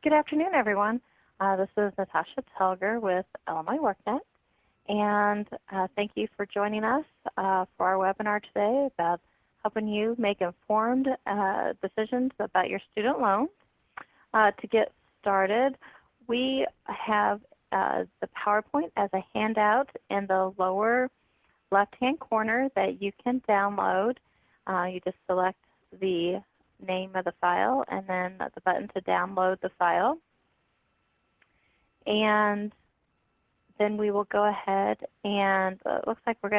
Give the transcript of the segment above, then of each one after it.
Good afternoon, everyone. This is Natasha Telger with Illinois WorkNet, and thank you for joining us for our webinar today about helping you make informed decisions about your student loans. To get started, we have the PowerPoint as a handout in the lower left-hand corner that you can download. You just select the name of the file and then the button to download the file. And then we will go ahead and it looks like we'll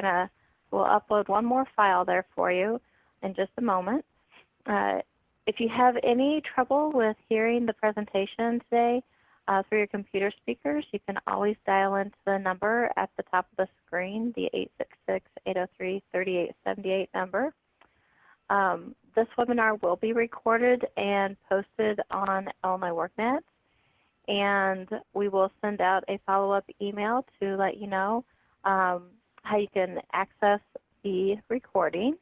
upload one more file there for you in just a moment. If you have any trouble with hearing the presentation today through your computer speakers, you can always dial into the number at the top of the screen, the 866-803-3878 number. This webinar will be recorded and posted on Illinois WorkNet, and we will send out a follow-up email to let you know how you can access the recording.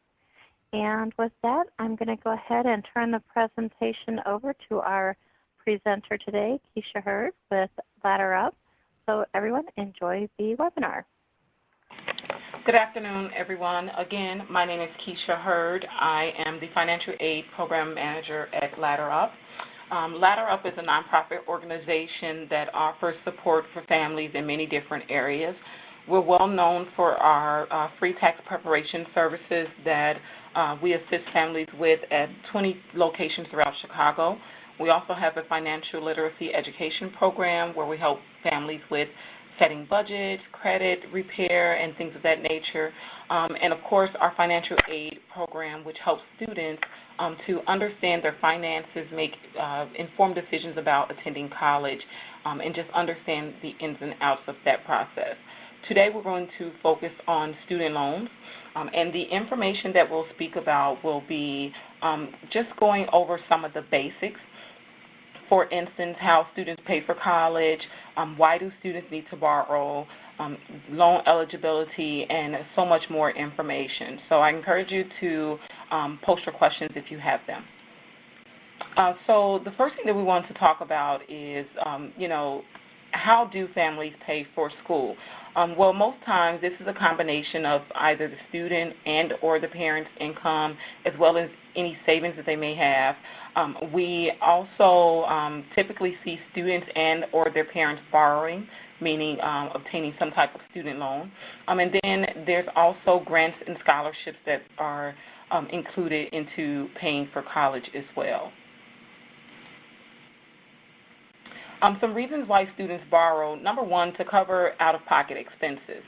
And with that, I'm going to go ahead and turn the presentation over to our presenter today, Keisha Hurd with Ladder Up. So everyone, enjoy the webinar. Good afternoon, everyone. Again, my name is Keisha Hurd. I am the Financial Aid Program Manager at Ladder Up. Ladder Up is a nonprofit organization that offers support for families in many different areas. We're well known for our free tax preparation services that we assist families with at 20 locations throughout Chicago. We also have a financial literacy education program where we help families with setting budgets, credit, repair, and things of that nature. And of course, our financial aid program, which helps students to understand their finances, make informed decisions about attending college, and just understand the ins and outs of that process. Today we're going to focus on student loans, and the information that we'll speak about will be just going over some of the basics. For instance, how students pay for college, why do students need to borrow, loan eligibility, and so much more information. So I encourage you to post your questions if you have them. So the first thing that we want to talk about is, how do families pay for school? Well, most times this is a combination of either the student and or the parent's income as well as any savings that they may have. We also typically see students and or their parents borrowing, meaning obtaining some type of student loan. And then there's also grants and scholarships that are included into paying for college as well. Some reasons why students borrow: number one, to cover out-of-pocket expenses.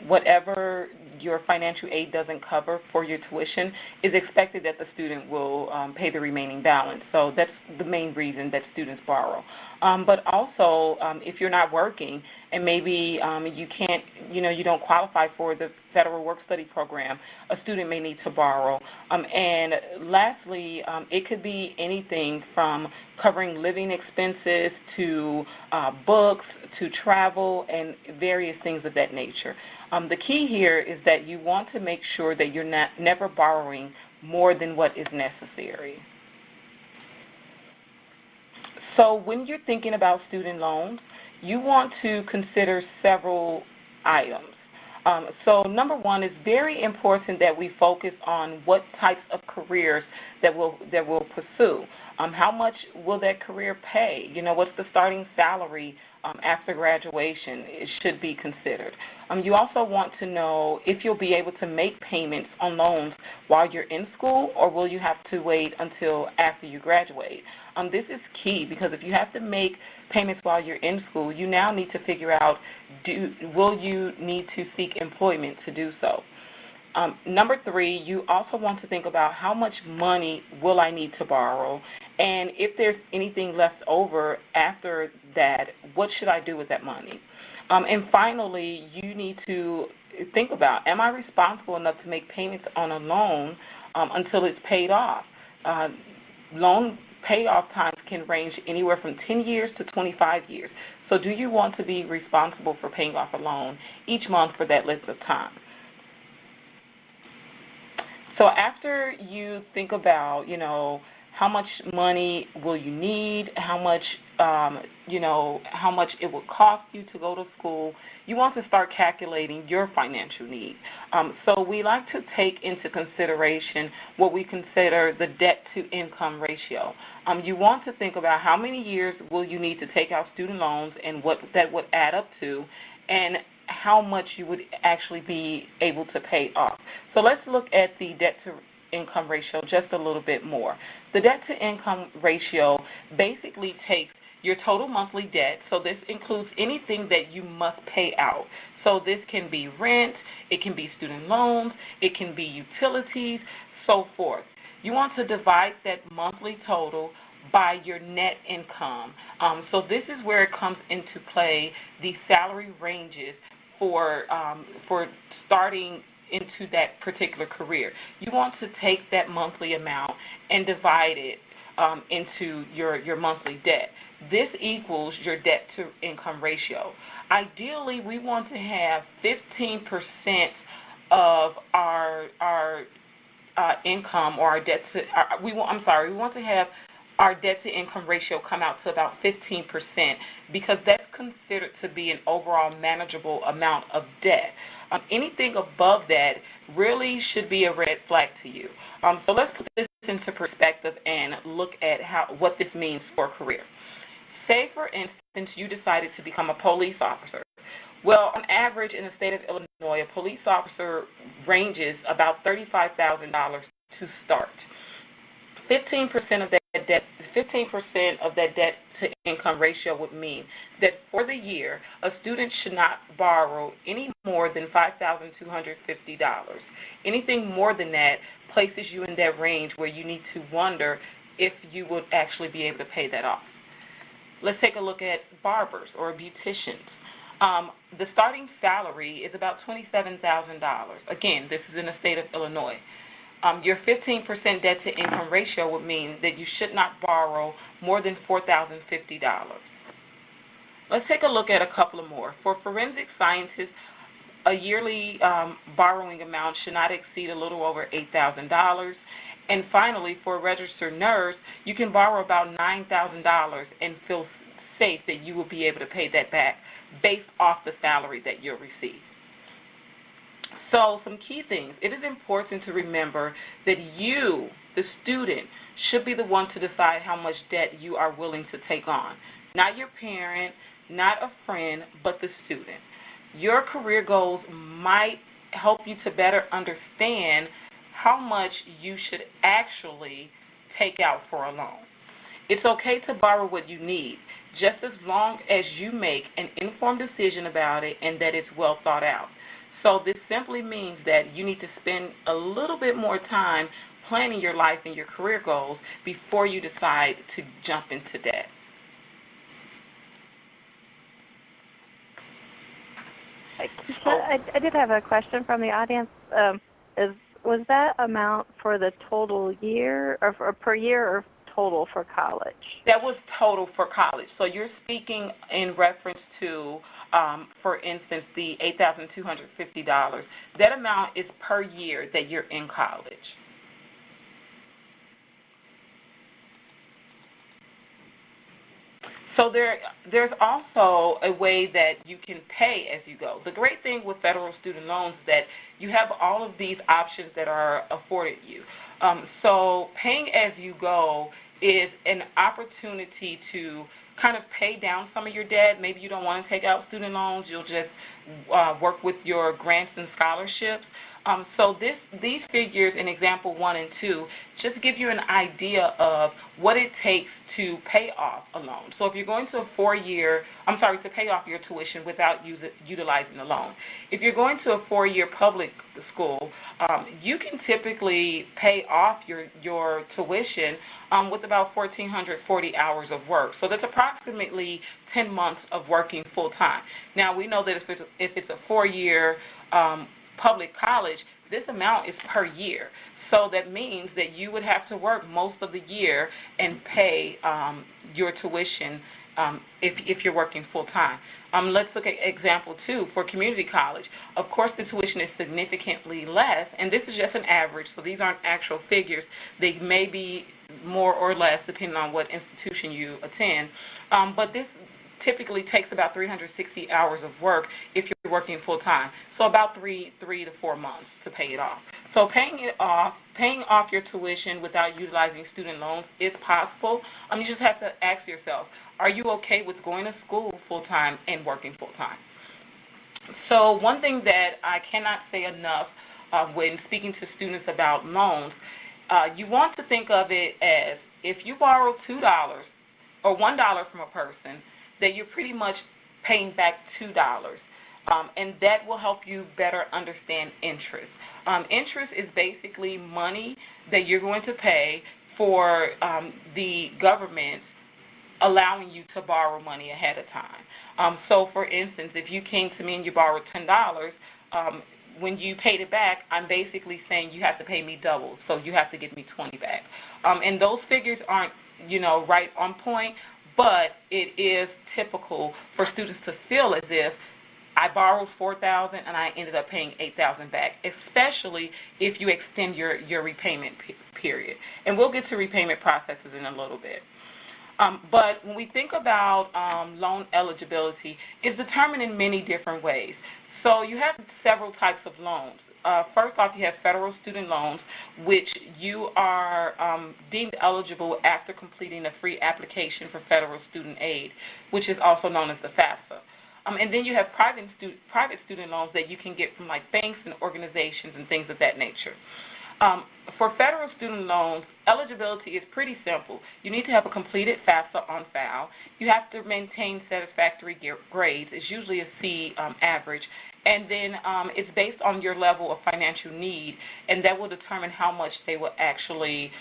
Whatever your financial aid doesn't cover for your tuition is expected that the student will pay the remaining balance. So that's the main reason that students borrow. But also, if you're not working and maybe you can't, you don't qualify for the federal work-study program, a student may need to borrow. And lastly, it could be anything from covering living expenses to books, to travel, and various things of that nature. The key here is that you want to make sure that you're never borrowing more than what is necessary. So when you're thinking about student loans, you want to consider several items. So number one, it's very important that we focus on what types of careers that we'll pursue. How much will that career pay? What's the starting salary after graduation? It should be considered. You also want to know if you'll be able to make payments on loans while you're in school, or will you have to wait until after you graduate? This is key because if you have to make payments while you're in school, you now need to figure out, will you need to seek employment to do so? Number three, you also want to think about how much money will I need to borrow, and if there's anything left over after that, what should I do with that money? And finally, you need to think about, am I responsible enough to make payments on a loan until it's paid off? Loan payoff times can range anywhere from 10 years to 25 years. So do you want to be responsible for paying off a loan each month for that length of time? So after you think about, how much money will you need, how much, how much it will cost you to go to school. You want to start calculating your financial need. So we like to take into consideration what we consider the debt-to-income ratio. You want to think about how many years will you need to take out student loans and what that would add up to, and how much you would actually be able to pay off. So let's look at the debt-to-income ratio just a little bit more. The debt-to-income ratio basically takes your total monthly debt, so this includes anything that you must pay out. So this can be rent, it can be student loans, it can be utilities, so forth. You want to divide that monthly total by your net income. So this is where it comes into play the salary ranges for starting into that particular career. You want to take that monthly amount and divide it into your monthly debt. This equals your debt-to-income ratio. Ideally, we want to have 15% of our income or our debt to we want to have our debt-to-income ratio come out to about 15%, because that's considered to be an overall manageable amount of debt. Anything above that really should be a red flag to you. So let's put this into perspective and look at what this means for a career. Say, for instance, you decided to become a police officer. Well, on average in the state of Illinois, a police officer ranges about $35,000 to start. 15% of that debt, 15% of that debt to income ratio would mean that for the year, a student should not borrow any more than $5,250. Anything more than that places you in that range where you need to wonder if you would actually be able to pay that off. Let's take a look at barbers or beauticians. The starting salary is about $27,000. Again, this is in the state of Illinois. Your 15% debt-to-income ratio would mean that you should not borrow more than $4,050. Let's take a look at a couple of more. For forensic scientists, a yearly borrowing amount should not exceed a little over $8,000. And finally, for a registered nurse, you can borrow about $9,000 and feel safe that you will be able to pay that back based off the salary that you'll receive. So some key things. It is important to remember that you, the student, should be the one to decide how much debt you are willing to take on. Not your parent, not a friend, but the student. Your career goals might help you to better understand how much you should actually take out for a loan. It's okay to borrow what you need, just as long as you make an informed decision about it and that it's well thought out. So this simply means that you need to spend a little bit more time planning your life and your career goals before you decide to jump into debt. Keisha, I did have a question from the audience. Was that amount for the total year, or per year, or total for college? That was total for college. So you're speaking in reference to, for instance, the $8,250. That amount is per year that you're in college. So there's also a way that you can pay as you go. The great thing with federal student loans is that you have all of these options that are afforded you. So paying as you go is an opportunity to kind of pay down some of your debt. Maybe you don't want to take out student loans. You'll just work with your grants and scholarships. So these figures in example 1 and 2 just give you an idea of what it takes to pay off a loan. So if you're going to to pay off your tuition without utilizing the loan. If you're going to a 4-year public school, you can typically pay off your tuition with about 1,440 hours of work. So that's approximately 10 months of working full time. Now we know that if it's a 4-year public college, this amount is per year. So that means that you would have to work most of the year and pay your tuition if you're working full-time. Let's look at example 2 for community college. Of course, the tuition is significantly less, and this is just an average, so these aren't actual figures. They may be more or less depending on what institution you attend, but this typically takes about 360 hours of work if you're working full-time, so about three to 4 months to pay it off. So paying off your tuition without utilizing student loans is possible. You just have to ask yourself, are you okay with going to school full-time and working full-time? So one thing that I cannot say enough when speaking to students about loans, you want to think of it as if you borrow $2 or $1 from a person, that you're pretty much paying back $2. And that will help you better understand interest. Interest is basically money that you're going to pay for the government allowing you to borrow money ahead of time. So for instance, if you came to me and you borrowed $10, when you paid it back, I'm basically saying you have to pay me double, so you have to give me 20 back. And those figures aren't, right on point, but it is typical for students to feel as if I borrowed $4,000 and I ended up paying $8,000 back, especially if you extend your repayment period. And we'll get to repayment processes in a little bit. But when we think about loan eligibility, it's determined in many different ways. So you have several types of loans. First off, you have federal student loans, which you are deemed eligible after completing a free application for federal student aid, which is also known as the FAFSA. And then you have private student loans that you can get from like banks and organizations and things of that nature. For federal student loans, eligibility is pretty simple. You need to have a completed FAFSA on file. You have to maintain satisfactory grades. It's usually a C average. And then it's based on your level of financial need, and that will determine how much they will actually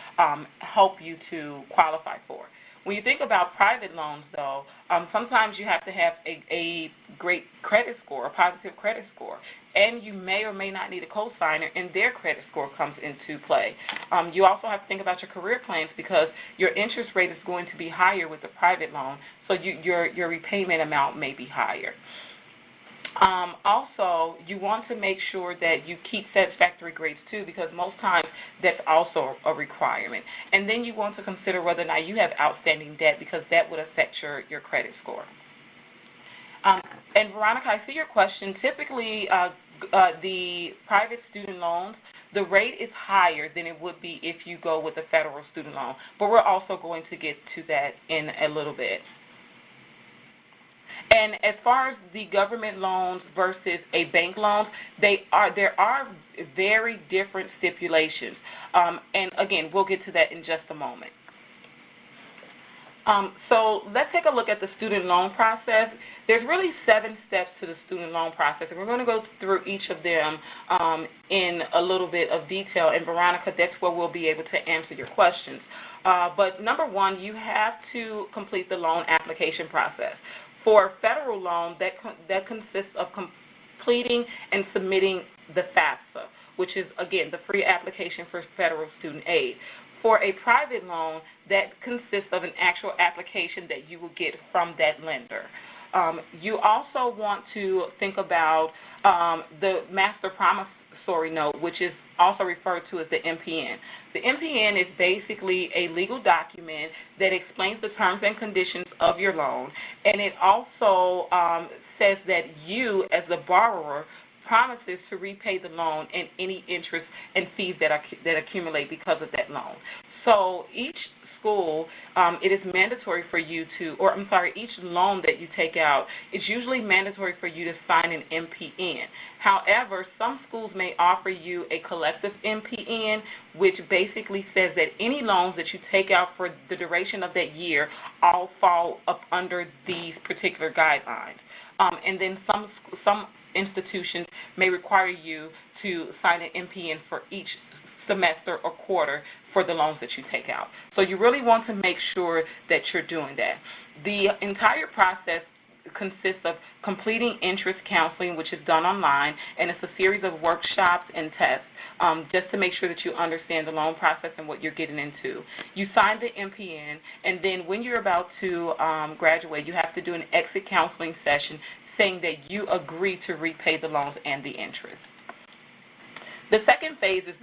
help you to qualify for. When you think about private loans, though, sometimes you have to have a great credit score, a positive credit score, and you may or may not need a cosigner, and their credit score comes into play. You also have to think about your career plans because your interest rate is going to be higher with the private loan, so your repayment amount may be higher. Also, you want to make sure that you keep satisfactory grades too, because most times that's also a requirement. And then you want to consider whether or not you have outstanding debt, because that would affect your credit score. And Veronica, I see your question. Typically, the private student loans, the rate is higher than it would be if you go with a federal student loan. But we're also going to get to that in a little bit. And as far as the government loans versus a bank loan, there are very different stipulations. And again, we'll get to that in just a moment. So let's take a look at the student loan process. There's really 7 steps to the student loan process, and we're going to go through each of them in a little bit of detail. And Veronica, that's where we'll be able to answer your questions. But number 1, you have to complete the loan application process. For a federal loan, that consists of completing and submitting the FAFSA, which is, again, the free application for federal student aid. For a private loan, that consists of an actual application that you will get from that lender. You also want to think about the master promissory note, which is also referred to as the MPN. The MPN is basically a legal document that explains the terms and conditions of your loan, and it also says that you, as the borrower, promises to repay the loan and any interest and fees that accumulate because of that loan. So each school, it is mandatory for you to, each loan that you take out, it's usually mandatory for you to sign an MPN. However, some schools may offer you a collective MPN, which basically says that any loans that you take out for the duration of that year all fall up under these particular guidelines. And then some institutions may require you to sign an MPN for each semester or quarter for the loans that you take out. So you really want to make sure that you're doing that. The entire process consists of completing interest counseling, which is done online, and it's a series of workshops and tests just to make sure that you understand the loan process and what you're getting into. You sign the MPN, and then when you're about to graduate, you have to do an exit counseling session saying that you agree to repay the loans and the interest. The second phase is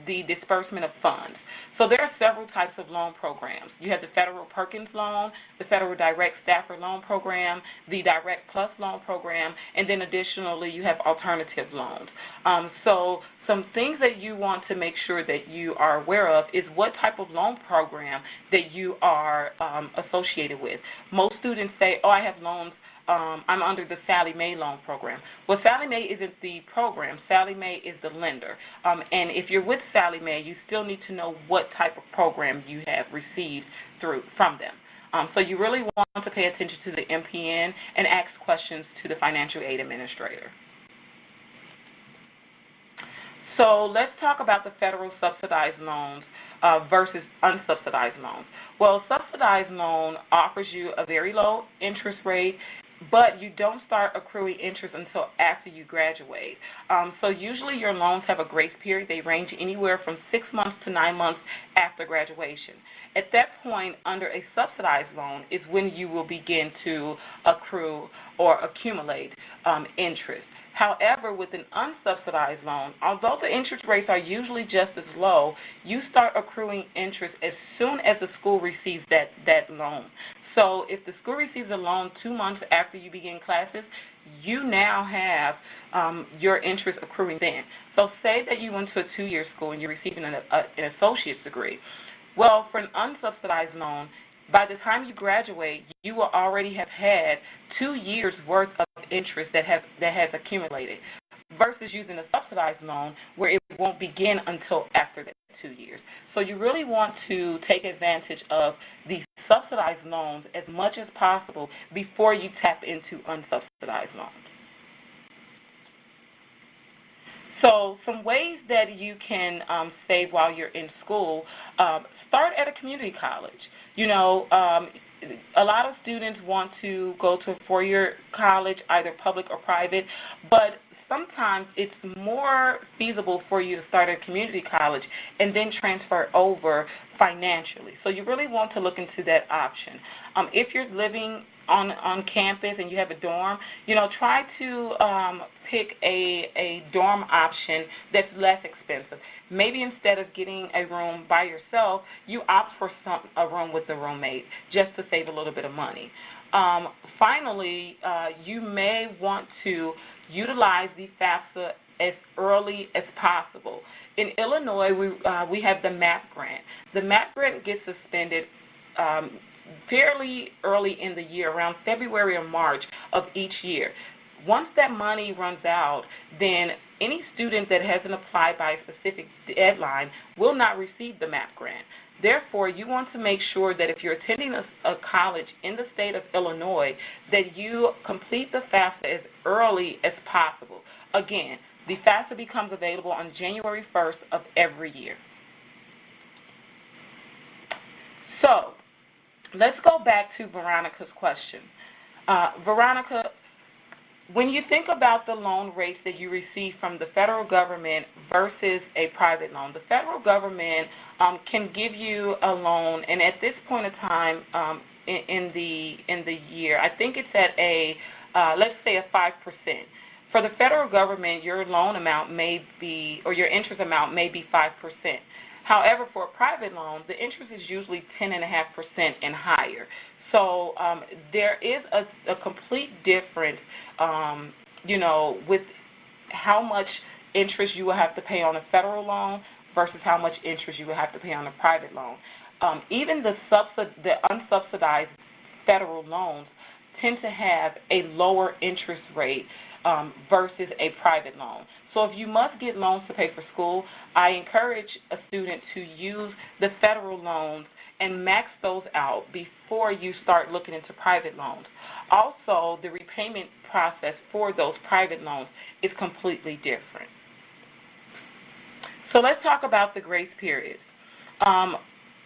the disbursement of funds. So there are several types of loan programs. You have the Federal Perkins Loan, the Federal Direct Stafford Loan Program, the Direct Plus Loan Program, and then additionally you have alternative loans. So some things that you want to make sure that you are aware of is what type of loan program that you are associated with. Most students say, oh, I have loans. I'm under the Sallie Mae loan program. Well, Sallie Mae isn't the program. Sallie Mae is the lender. And if you're with Sallie Mae, you still need to know what type of program you have received from them. So you really want to pay attention to the MPN and ask questions to the financial aid administrator. So let's talk about the federal subsidized loans versus unsubsidized loans. Well, subsidized loan offers you a very low interest rate, but you don't start accruing interest until after you graduate. So usually your loans have a grace period. They range anywhere from 6 months to 9 months after graduation. At that point, under a subsidized loan is when you will begin to accrue or accumulate interest. However, with an unsubsidized loan, although the interest rates are usually just as low, you start accruing interest as soon as the school receives that loan. So if the school receives a loan 2 months after you begin classes, you now have your interest accruing then. So say that you went to a 2-year school and you're receiving an associate's degree. Well, for an unsubsidized loan, by the time you graduate, you will already have had 2 years worth of interest that has accumulated, versus using a subsidized loan where it won't begin until after that 2 years. So you really want to take advantage of these subsidized loans as much as possible before you tap into unsubsidized loans. So some ways that you can save while you're in school, start at a community college. You know, a lot of students want to go to a 4-year college, either public or private, but sometimes it's more feasible for you to start at a community college and then transfer over financially. So you really want to look into that option. If you're living on campus and you have a dorm, you know, try to pick a dorm option that's less expensive. Maybe instead of getting a room by yourself, you opt for a room with a roommate just to save a little bit of money. Finally, you may want to utilize the FAFSA as early as possible. In Illinois, we have the MAP grant. The MAP grant gets suspended fairly early in the year, around February or March of each year. Once that money runs out, then any student that hasn't applied by a specific deadline will not receive the MAP grant. Therefore, you want to make sure that if you're attending a college in the state of Illinois, that you complete the FAFSA as early as possible. Again, the FAFSA becomes available on January 1st of every year. So, let's go back to Veronica's question. Veronica, when you think about the loan rates that you receive from the federal government versus a private loan, the federal government can give you a loan, and at this point in time in the year, I think it's at a, let's say a 5%. For the federal government, your loan amount may be, or your interest amount may be 5%. However, for a private loan, the interest is usually 10.5% and higher. So there is a complete difference, you know, with how much interest you will have to pay on a federal loan versus how much interest you will have to pay on a private loan. Even the unsubsidized federal loans tend to have a lower interest rate versus a private loan. So if you must get loans to pay for school, I encourage a student to use the federal loans and max those out before you start looking into private loans. Also, the repayment process for those private loans is completely different. So let's talk about the grace period.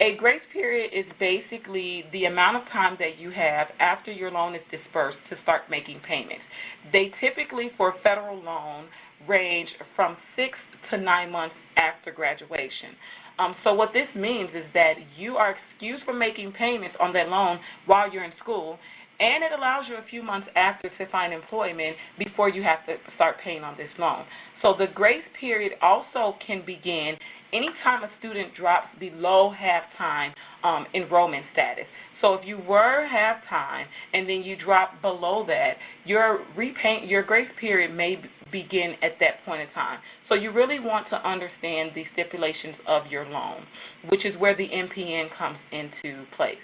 A grace period is basically the amount of time that you have after your loan is dispersed to start making payments. They typically, for a federal loan, range from 6 to 9 months after graduation. So what this means is that you are excused from making payments on that loan while you're in school, and it allows you a few months after to find employment before you have to start paying on this loan. So the grace period also can begin anytime a student drops below half-time enrollment status. So if you were half-time and then you drop below that, your grace period may begin at that point in time. So you really want to understand the stipulations of your loan, which is where the MPN comes into place.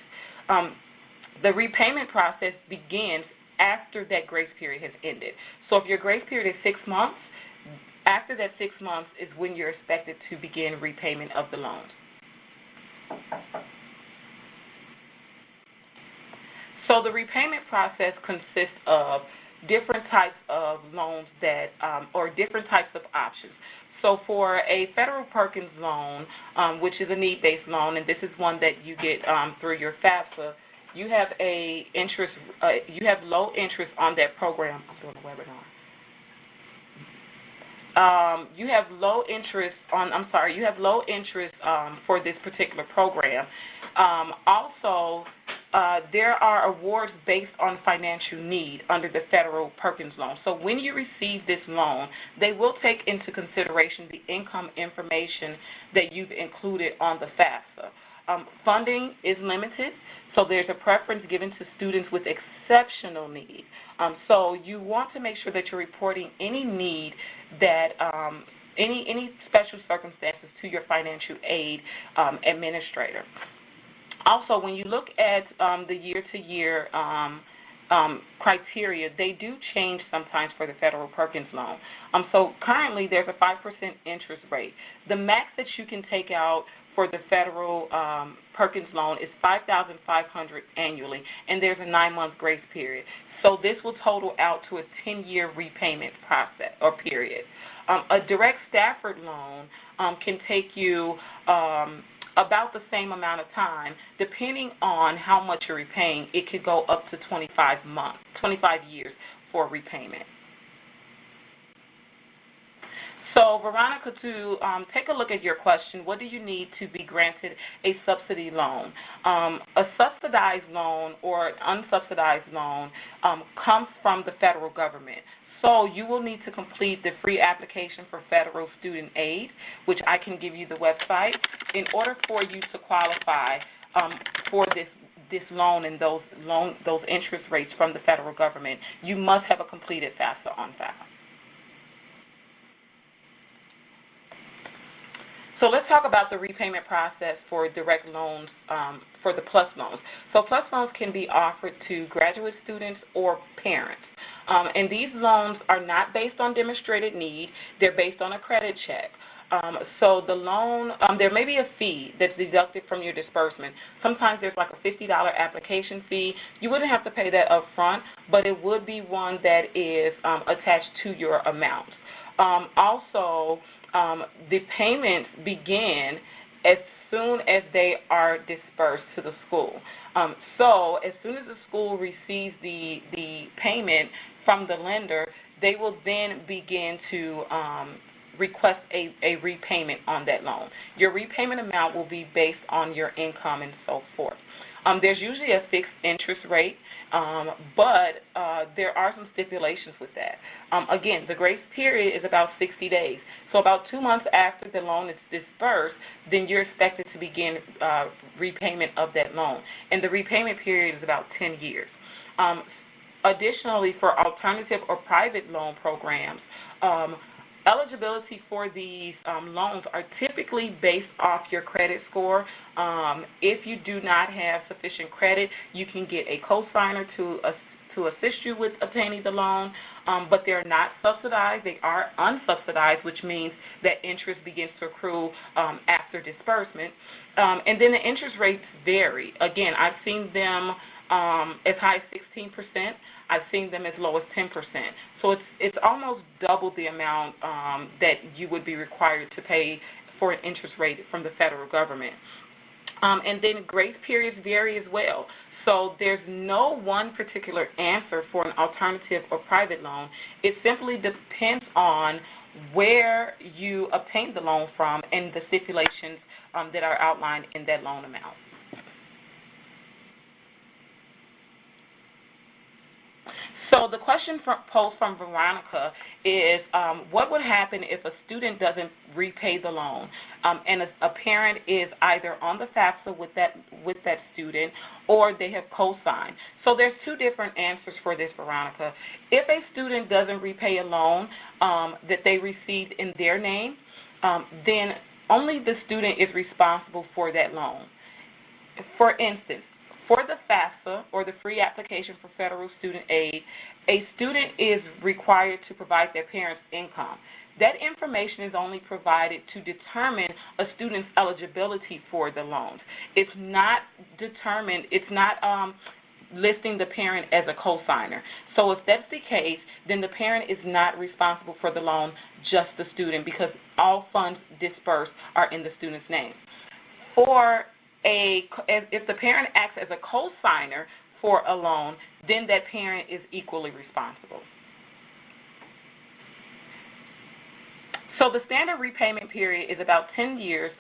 The repayment process begins after that grace period has ended. So if your grace period is 6 months, after that 6 months is when you're expected to begin repayment of the loans. So the repayment process consists of different types of loans that, or different types of options. So for a Federal Perkins loan, which is a need-based loan, and this is one that you get through your FAFSA, you have you have low interest on that program. I'm doing a webinar. You have low interest for this particular program. Also, there are awards based on financial need under the Federal Perkins loan. So when you receive this loan, they will take into consideration the income information that you've included on the FAFSA. Funding is limited, so there's a preference given to students with exceptional need. So you want to make sure that you're reporting any need that any special circumstances to your financial aid administrator. Also, when you look at the year-to-year criteria, they do change sometimes for the Federal Perkins loan. So currently there's a 5% interest rate. The max that you can take out for the Federal Perkins loan is $5,500 annually, and there's a 9-month grace period. So this will total out to a 10-year repayment process or period. A direct Stafford loan can take you about the same amount of time. Depending on how much you're repaying, it could go up to 25 years for repayment. So, Veronica, to take a look at your question, what do you need to be granted a subsidy loan? A subsidized loan or an unsubsidized loan comes from the federal government. So you will need to complete the free application for federal student aid, which I can give you the website. In order for you to qualify for this loan and those interest rates from the federal government, you must have a completed FAFSA on file. So let's talk about the repayment process for direct loans for the PLUS loans. So PLUS loans can be offered to graduate students or parents. And these loans are not based on demonstrated need. They're based on a credit check. So the loan, there may be a fee that's deducted from your disbursement. Sometimes there's like a $50 application fee. You wouldn't have to pay that up front, but it would be one that is attached to your amount. Also, the payments begin as soon as they are dispersed to the school. So as soon as the school receives the payment from the lender, they will then begin to request a repayment on that loan. Your repayment amount will be based on your income and so forth. There's usually a fixed interest rate, but there are some stipulations with that. Again, the grace period is about 60 days. So about 2 months after the loan is dispersed, then you're expected to begin repayment of that loan. And the repayment period is about 10 years. Additionally, for alternative or private loan programs, eligibility for these loans are typically based off your credit score. If you do not have sufficient credit, you can get a cosigner to assist you with obtaining the loan, but they're not subsidized. They are unsubsidized, which means that interest begins to accrue after disbursement. And then the interest rates vary. Again, I've seen them as high as 16%. I've seen them as low as 10%. So it's almost double the amount that you would be required to pay for an interest rate from the federal government. And then grace periods vary as well. So there's no one particular answer for an alternative or private loan. It simply depends on where you obtained the loan from and the stipulations that are outlined in that loan amount. So the question posed from Veronica is, what would happen if a student doesn't repay the loan, and a parent is either on the FAFSA with that student, or they have co-signed? So there's two different answers for this, Veronica. If a student doesn't repay a loan that they received in their name, then only the student is responsible for that loan. For instance, for the FAFSA, or the Free Application for Federal Student Aid, a student is required to provide their parents' income. That information is only provided to determine a student's eligibility for the loans. It's not listing the parent as a cosigner. So if that's the case, then the parent is not responsible for the loan, just the student, because all funds dispersed are in the student's name. If the parent acts as a co-signer for a loan, then that parent is equally responsible. So the standard repayment period is about 10 years,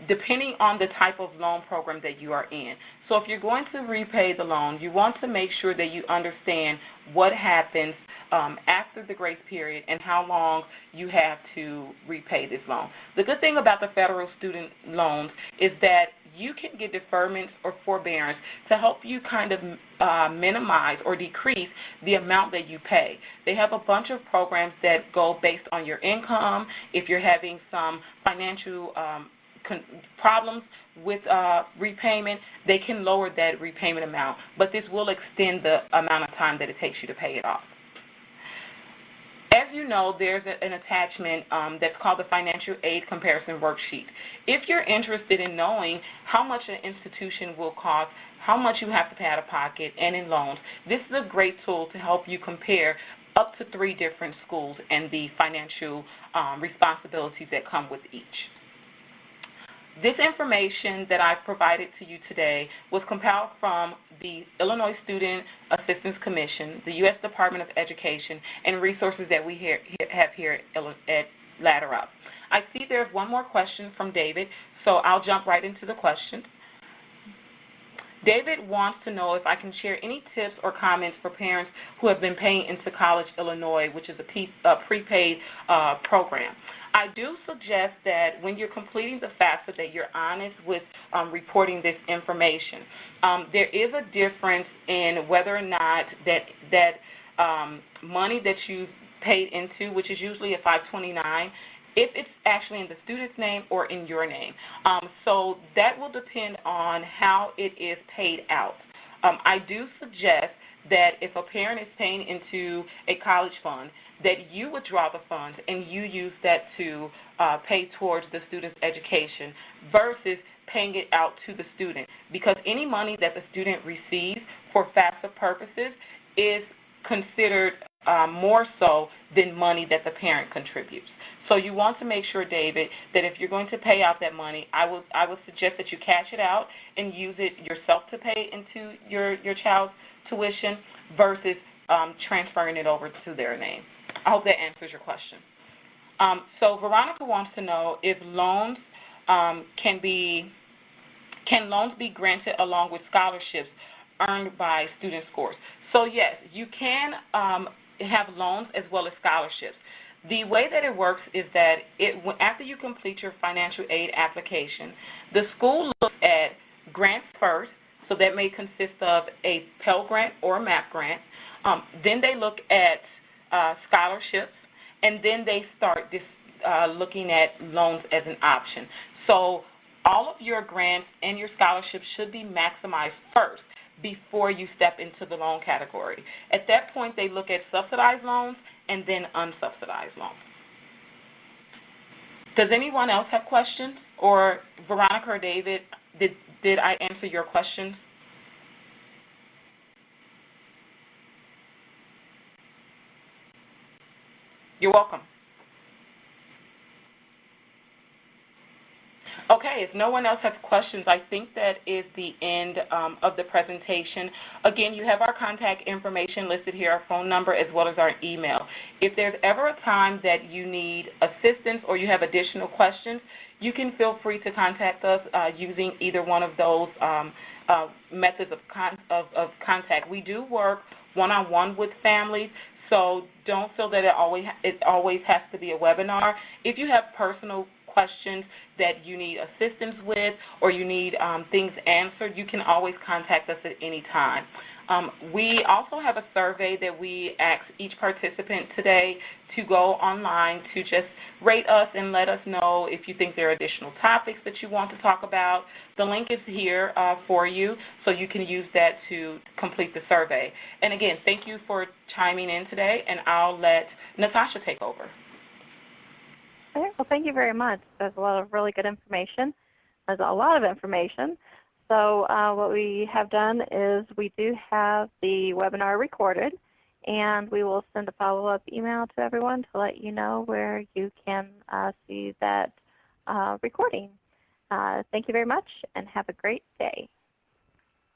depending on the type of loan program that you are in. So if you're going to repay the loan, you want to make sure that you understand what happens after the grace period and how long you have to repay this loan. The good thing about the federal student loans is that you can get deferments or forbearance to help you kind of minimize or decrease the amount that you pay. They have a bunch of programs that go based on your income. If you're having some financial problems with repayment, they can lower that repayment amount, but this will extend the amount of time that it takes you to pay it off. As you know, there's an attachment that's called the Financial Aid Comparison Worksheet. If you're interested in knowing how much an institution will cost, how much you have to pay out of pocket, and in loans, this is a great tool to help you compare up to 3 different schools and the financial responsibilities that come with each. This information that I've provided to you today was compiled from the Illinois Student Assistance Commission, the U.S. Department of Education, and resources that we have here at Ladder Up. I see there's one more question from David, so I'll jump right into the question. David wants to know if I can share any tips or comments for parents who have been paying into College Illinois, which is a prepaid program. I do suggest that when you're completing the FAFSA that you're honest with reporting this information. There is a difference in whether or not that money that you paid into, which is usually a 529, if it's actually in the student's name or in your name. So that will depend on how it is paid out. I do suggest that if a parent is paying into a college fund, that you withdraw the funds and you use that to pay towards the student's education versus paying it out to the student, because any money that the student receives for FAFSA purposes is considered more so than money that the parent contributes. So you want to make sure, David, that if you're going to pay out that money, I would suggest that you cash it out and use it yourself to pay into your child's tuition versus transferring it over to their name. I hope that answers your question. So Veronica wants to know if loans can loans be granted along with scholarships earned by student scores. So yes, you can have loans as well as scholarships. The way that it works is that after you complete your financial aid application, the school looks at grants first, so that may consist of a Pell Grant or a MAP grant. Then they look at scholarships, and then they start looking at loans as an option. So all of your grants and your scholarships should be maximized first before you step into the loan category. At that point, they look at subsidized loans and then unsubsidized loans. Does anyone else have questions? Or Veronica or David, did I answer your questions? You're welcome. Okay, Okay, if no one else has questions, I think that is the end of the presentation. Again, you have our contact information listed here, our phone number, as well as our email. If there's ever a time that you need assistance or you have additional questions, you can feel free to contact us using either one of those methods of contact. We do work one-on-one with families, so don't feel that it always has to be a webinar. If you have personal questions that you need assistance with or you need things answered, you can always contact us at any time. We also have a survey that we ask each participant today to go online to just rate us and let us know if you think there are additional topics that you want to talk about. The link is here for you, so you can use that to complete the survey. And again, thank you for chiming in today, and I'll let Natasha take over. Okay, well, thank you very much. There's a lot of really good information. There's a lot of information. So what we have done is we do have the webinar recorded, and we will send a follow-up email to everyone to let you know where you can see that recording. Thank you very much, and have a great day.